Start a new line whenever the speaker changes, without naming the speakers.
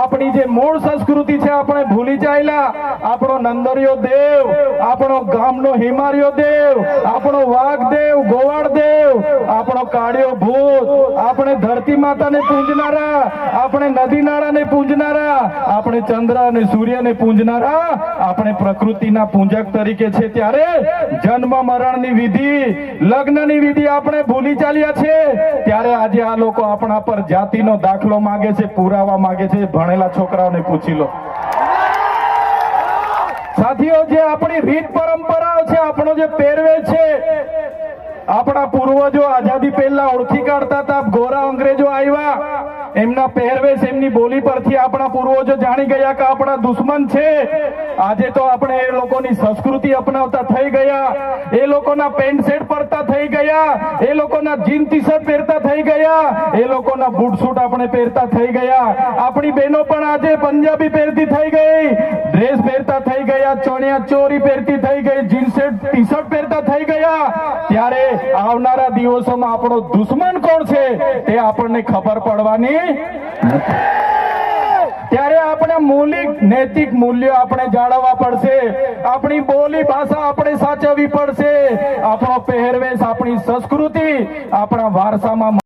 આપણી જે મૂળ સંસ્કૃતિ છે આપણે ભૂલી જાયેલા. આપણો નંદરિયો દેવ, આપણો ગામનો હિમારિયો દેવ, આપણો વાઘ દેવ, ગોવાળ દેવ, આપણો કાળિયો ભૂત, આપણે ધરતી માતાને પૂજનારા, આપણે નદી નાળાને પૂજનારા, આપણે ચંદ્ર અને સૂર્યને પૂજનારા, આપણે પ્રકૃતિના પૂજક તરીકે છે. ત્યારે જન્મ મરણની વિધિ, લગ્નની વિધિ આપણે ભૂલી ચાલ્યા છે. ત્યારે આજે આ લોકો આપણા પર જાતિનો દાખલો માંગે છે, પુરાવા માંગે છે. ભણેલા છોકરાઓને પૂછી લો. સાથીઓ, જે આપણી રીત પરંપરાઓ છે, આપણો જે પહેરવેશ છે, આપણા પૂર્વજો આઝાદી પહેલા ઓળખી કાઢતા હતા. ગોરા અંગ્રેજો આવ્યા, એમના પહેરવેશ, એમની બોલી પરથી આપણા પૂર્વજો જાણી ગયા કે આપણા દુશ્મન છે. આજે તો આપણે એ લોકોની સંસ્કૃતિ અપનાવતા થઈ ગયા, એ લોકોના પેન્ટ શર્ટ પહેરતા થઈ ગયા, એ લોકોના જીન ટી શર્ટ પહેરતા થઈ ગયા, એ લોકોના બૂટ સૂટ આપણે પહેરતા થઈ ગયા. આપણી બહેનો પણ આજે પંજાબી પહેરતી થઈ ગઈ, ડ્રેસ પહેરતા થઈ ગયા, ચણિયા ચોરી પહેરતી થઈ ગઈ, જીન્સ ટી શર્ટ પહેરતા થઈ ગયા. ત્યારે આવનારા દિવસોમાં આપણો દુશ્મન કોણ છે તે આપણને ખબર પડવાની. ત્યારે આપણે મૌલિક નૈતિક મૂલ્યો આપણે જાળવવા પડશે. આપણી બોલી ભાષા આપણે સાચવવી પડશે. આપણો પહેરવેશ, આપણી સંસ્કૃતિ, આપણા વારસામાં